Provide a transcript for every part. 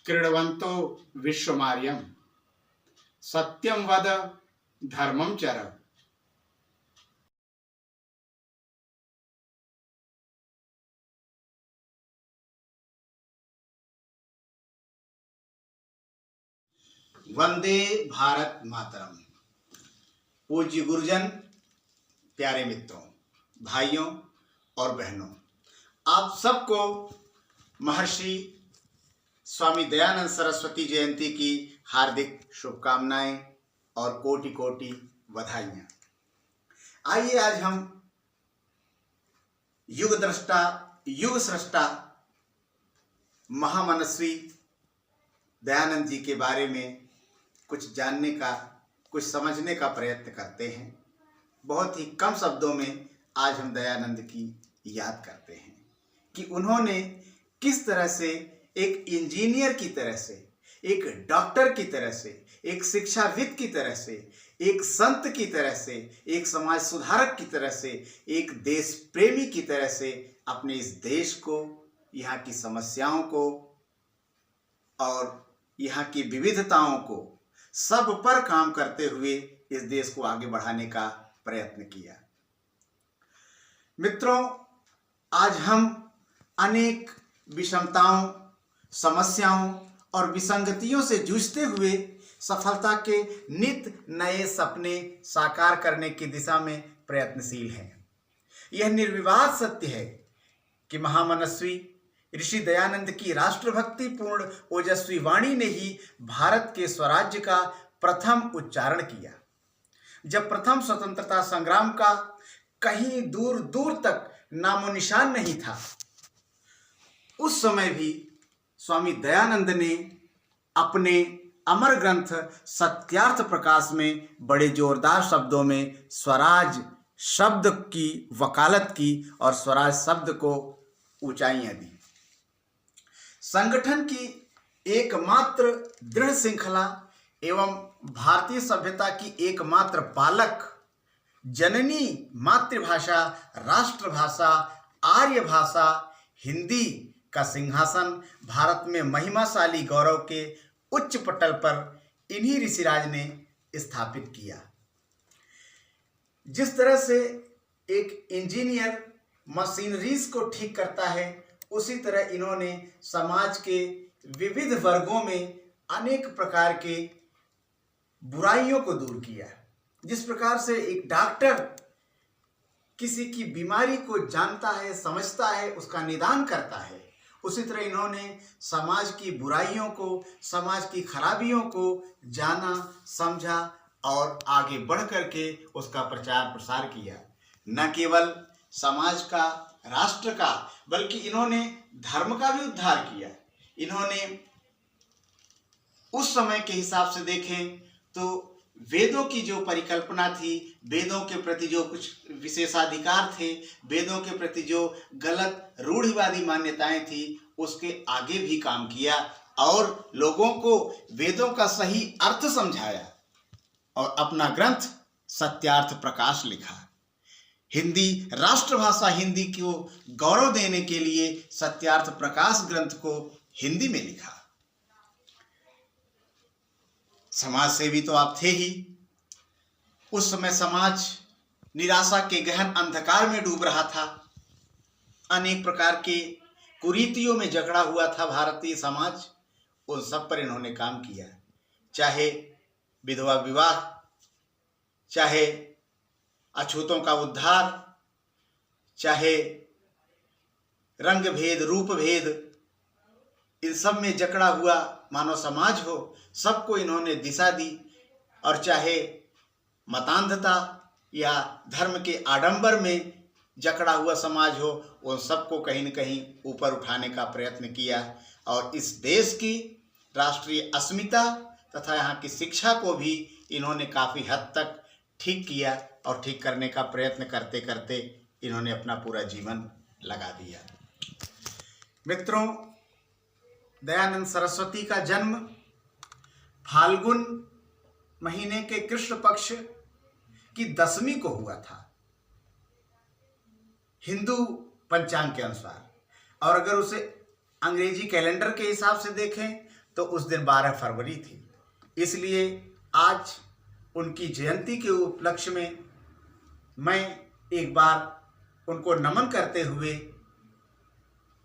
क्रीडवन्तो विश्वमार्यं सत्यं वद धर्मं चर। वंदे भारत मातरम। पूज्य गुरुजन, प्यारे मित्रों, भाइयों और बहनों, आप सबको महर्षि स्वामी दयानंद सरस्वती जयंती की हार्दिक शुभकामनाएं और कोटि कोटि बधाइयां। आइए आज हम युग द्रष्टा, युग सृष्टा महामनस्वी दयानंद जी के बारे में कुछ जानने का, कुछ समझने का प्रयत्न करते हैं। बहुत ही कम शब्दों में आज हम दयानंद की याद करते हैं कि उन्होंने किस तरह से एक इंजीनियर की तरह से, एक डॉक्टर की तरह से, एक शिक्षाविद की तरह से, एक संत की तरह से, एक समाज सुधारक की तरह से, एक देश प्रेमी की तरह से अपने इस देश को, यहाँ की समस्याओं को और यहाँ की विविधताओं को सब पर काम करते हुए इस देश को आगे बढ़ाने का प्रयत्न किया। मित्रों, आज हम अनेक विषमताओं, समस्याओं और विसंगतियों से जूझते हुए सफलता के नित नए सपने साकार करने की दिशा में प्रयत्नशील हैं। यह निर्विवाद सत्य है कि महामनस्वी ऋषि दयानंद की राष्ट्रभक्ति पूर्ण ओजस्वी वाणी ने ही भारत के स्वराज्य का प्रथम उच्चारण किया। जब प्रथम स्वतंत्रता संग्राम का कहीं दूर दूर तक नामो निशान नहीं था, उस समय भी स्वामी दयानंद ने अपने अमर ग्रंथ सत्यार्थ प्रकाश में बड़े जोरदार शब्दों में स्वराज शब्द की वकालत की और स्वराज शब्द को ऊंचाइयां दी। संगठन की एकमात्र दृढ़ श्रृंखला एवं भारतीय सभ्यता की एकमात्र पालक, जननी मातृभाषा, राष्ट्रभाषा, आर्य भाषा हिंदी का सिंहासन भारत में महिमाशाली गौरव के उच्च पटल पर इन्हीं ऋषिराज ने स्थापित किया। जिस तरह से एक इंजीनियर मशीनरीज को ठीक करता है, उसी तरह इन्होंने समाज के विविध वर्गों में अनेक प्रकार के बुराइयों को दूर किया। जिस प्रकार से एक डॉक्टर किसी की बीमारी को जानता है, समझता है, उसका निदान करता है, उसी तरह इन्होंने समाज की बुराइयों को, समाज की खराबियों को जाना, समझा और आगे बढ़ करके उसका प्रचार प्रसार किया। न केवल समाज का, राष्ट्र का, बल्कि इन्होंने धर्म का भी उद्धार किया। इन्होंने उस समय के हिसाब से देखें तो वेदों की जो परिकल्पना थी, वेदों के प्रति जो कुछ विशेषाधिकार थे, वेदों के प्रति जो गलत रूढ़िवादी मान्यताएं थी, उसके आगे भी काम किया और लोगों को वेदों का सही अर्थ समझाया और अपना ग्रंथ सत्यार्थ प्रकाश लिखा। हिंदी राष्ट्रभाषा हिंदी को गौरव देने के लिए सत्यार्थ प्रकाश ग्रंथ को हिंदी में लिखा। समाज सेवी तो आप थे ही। उस समय समाज निराशा के गहन अंधकार में डूब रहा था। अनेक प्रकार के कुरीतियों में जकड़ा हुआ था भारतीय समाज। उन सब पर इन्होंने काम किया, चाहे विधवा विवाह, चाहे अछूतों का उद्धार, चाहे रंग भेद, रूप भेद, इन सब में जकड़ा हुआ मानव समाज हो, सबको इन्होंने दिशा दी। और चाहे मतांधता या धर्म के आडंबर में जकड़ा हुआ समाज हो, उन सबको कहीं न कहीं ऊपर उठाने का प्रयत्न किया और इस देश की राष्ट्रीय अस्मिता तथा यहाँ की शिक्षा को भी इन्होंने काफ़ी हद तक ठीक किया और ठीक करने का प्रयत्न करते करते इन्होंने अपना पूरा जीवन लगा दिया। मित्रों, दयानंद सरस्वती का जन्म फाल्गुन महीने के कृष्ण पक्ष की 10वीं को हुआ था हिंदू पंचांग के अनुसार, और अगर उसे अंग्रेजी कैलेंडर के हिसाब से देखें तो उस दिन 12 फरवरी थी। इसलिए आज उनकी जयंती के उपलक्ष्य में मैं एक बार उनको नमन करते हुए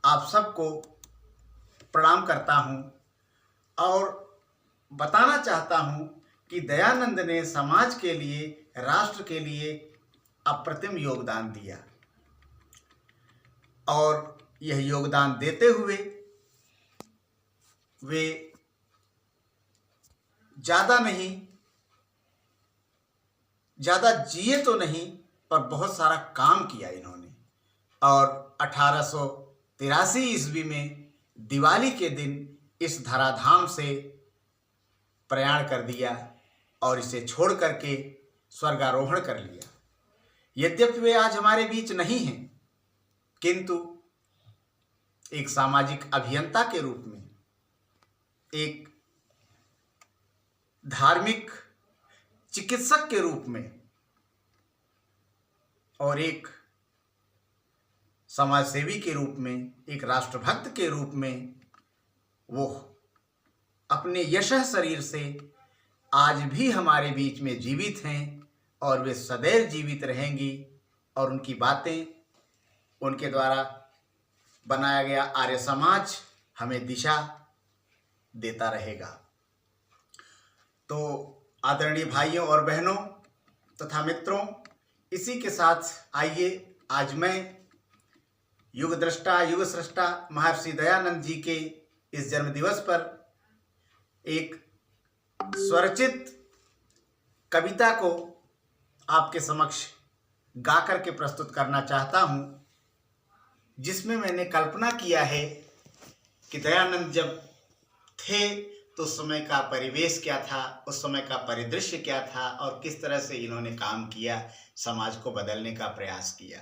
आप सबको प्रणाम करता हूं और बताना चाहता हूं कि दयानंद ने समाज के लिए, राष्ट्र के लिए अप्रतिम योगदान दिया और यह योगदान देते हुए वे ज़्यादा जिए तो नहीं, पर बहुत सारा काम किया इन्होंने। और 1883 ईस्वी में दिवाली के दिन इस धराधाम से प्रयाण कर दिया और इसे छोड़ करके स्वर्गारोहण कर लिया। यद्यपि वे आज हमारे बीच नहीं हैं, किंतु एक सामाजिक अभियंता के रूप में, एक धार्मिक चिकित्सक के रूप में और एक समाजसेवी के रूप में, एक राष्ट्रभक्त के रूप में वो अपने यशः शरीर से आज भी हमारे बीच में जीवित हैं और वे सदैव जीवित रहेंगी और उनकी बातें, उनके द्वारा बनाया गया आर्य समाज हमें दिशा देता रहेगा। तो आदरणीय भाइयों और बहनों तथा मित्रों, इसी के साथ आइए आज मैं युग दृष्टा, युग सृष्टा महर्षि दयानंद जी के इस जन्म दिवस पर एक स्वरचित कविता को आपके समक्ष गा करके प्रस्तुत करना चाहता हूँ, जिसमें मैंने कल्पना किया है कि दयानंद जब थे तो उस समय का परिवेश क्या था, उस समय का परिदृश्य क्या था और किस तरह से इन्होंने काम किया, समाज को बदलने का प्रयास किया।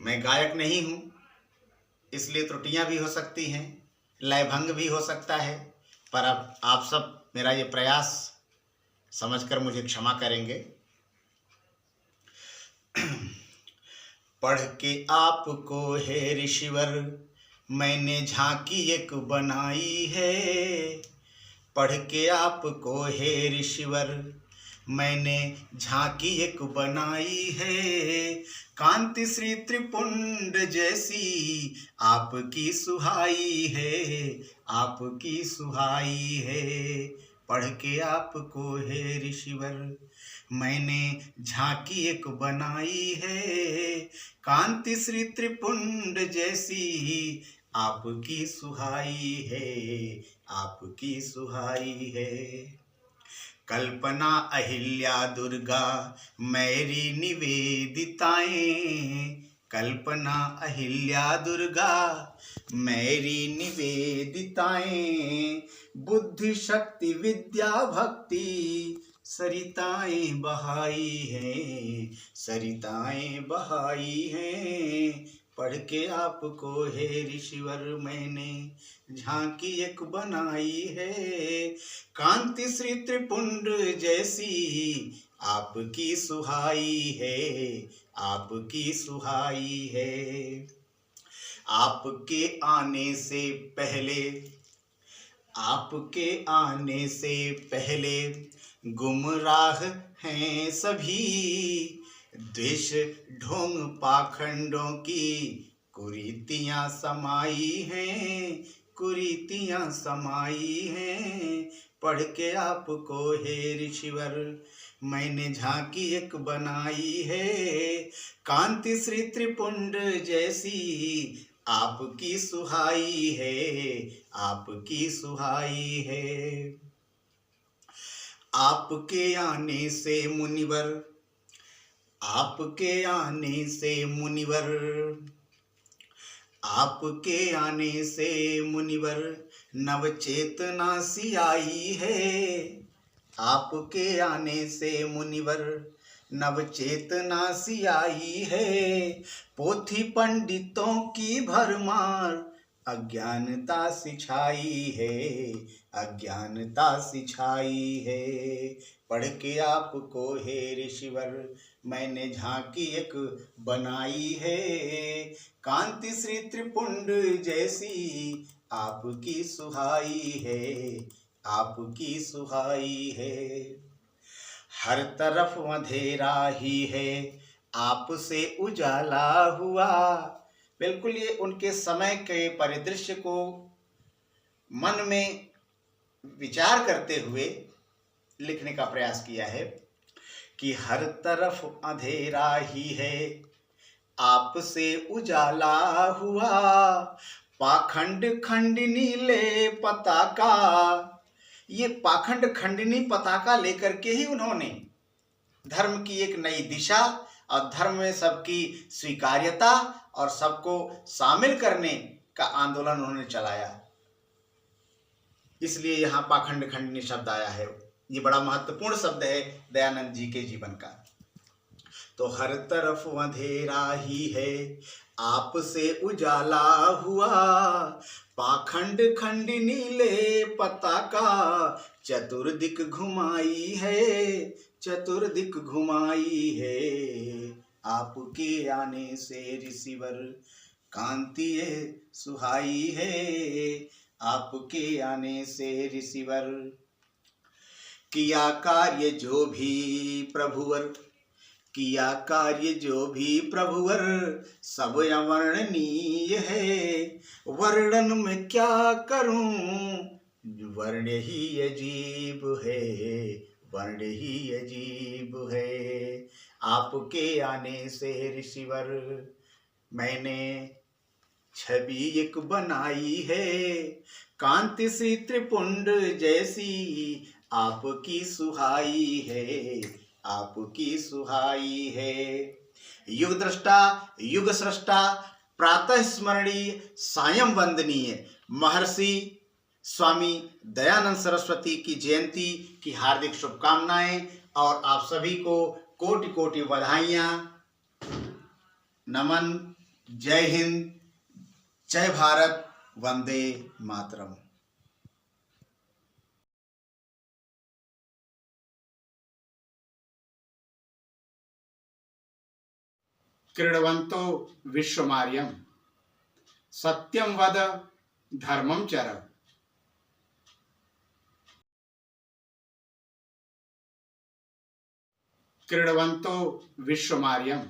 मैं गायक नहीं हूँ, इसलिए त्रुटियां भी हो सकती हैं, लयभंग भी हो सकता है, पर अब आप सब मेरा ये प्रयास समझकर मुझे क्षमा करेंगे। पढ़ के आपको हे ऋषिवर मैंने झांकी एक बनाई है, पढ़ के आपको हे ऋषिवर मैंने झांकी एक बनाई है, कांति श्री त्रिपुंड जैसी आपकी सुहाई है, आपकी सुहाई है। पढ़ के आपको हे ऋषिवर मैंने झांकी एक बनाई है, कांति श्री त्रिपुंड जैसी आपकी सुहाई है, आपकी सुहाई है। कल्पना अहिल्या दुर्गा मेरी निवेदिताएं, कल्पना अहिल्या दुर्गा मेरी निवेदिताएं, बुद्धि शक्ति विद्या भक्ति सरिताएं बहाई हैं, सरिताएं बहाई हैं। पढ़ के आपको हे ऋषिवर मैंने झांकी एक बनाई है, कांति श्री त्रिपुंड जैसी आपकी सुहाई है, आपकी सुहाई है। आपके आने से पहले, आपके आने से पहले गुमराह हैं सभी, द्वेष ढोंग पाखंडों की कुरीतियां समाई हैं, कुरीतियां समाई हैं। पढ़ के आपको हे ऋषिवर मैंने झांकी एक बनाई है, कांति श्री त्रिपुंड जैसी आपकी सुहाई है, आपकी सुहाई है। आपके आने से मुनिवर, आपके आने से मुनिवर, आपके आने से मुनिवर नव चेतना सी आई है, आपके आने से मुनिवर नव चेतना सी आई है। पोथी पंडितों की भरमार अज्ञानता सी छाई है, अज्ञानता सी छाई है। पढ़ के आपको हे ऋषिवर मैंने झांकी एक बनाई है, कांति श्री त्रिपुंड जैसी आपकी सुहाई है, आपकी सुहाई है। हर तरफ अंधेरा ही है, आपसे उजाला हुआ। बिल्कुल ये उनके समय के परिदृश्य को मन में विचार करते हुए लिखने का प्रयास किया है कि हर तरफ अंधेरा ही है, आपसे उजाला हुआ, पाखंड खंडनी ले पताका। ये पाखंड खंडनी पताका लेकर के ही उन्होंने धर्म की एक नई दिशा और धर्म में सबकी स्वीकार्यता और सबको शामिल करने का आंदोलन उन्होंने चलाया। इसलिए यहाँ पाखंड खंडनी शब्द आया है। ये बड़ा महत्वपूर्ण शब्द है दयानंद जी के जीवन का। तो हर तरफ अंधेरा ही है, आपसे उजाला हुआ, पाखंड खंडनी ले पताका, चतुर्दिक घुमाई है, चतुर्दिक घुमाई है, आपके आने से ऋषिवर कांति सुहाई है, आपके आने से ऋषिवर। किया कार्य जो भी प्रभुवर, किया कार्य जो भी प्रभुवर, सब अवर्णनीय है, वर्णन में क्या करूं, वर्ण ही अजीब है, वर्ण ही अजीब है, आपके आने से ऋषिवर मैंने छवि एक बनाई है, कांति सी त्रिपुंड जैसी आपकी सुहाई है, आपकी सुहाई है। युग दृष्टा, युग सृष्टा, प्रातः स्मरणीय, सायं वंदनीय महर्षि स्वामी दयानंद सरस्वती की जयंती की हार्दिक शुभकामनाएं और आप सभी को कोटि कोटि बधाइयाँ, नमन। जय हिंद, जय भारत, वंदे मातरम। क्रीडवन्तो विश्वमार्यं, सत्यं वद धर्मं चर। क्रीडवन्तो विश्वमार्यं,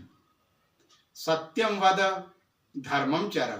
सत्यं वद धर्मं चर।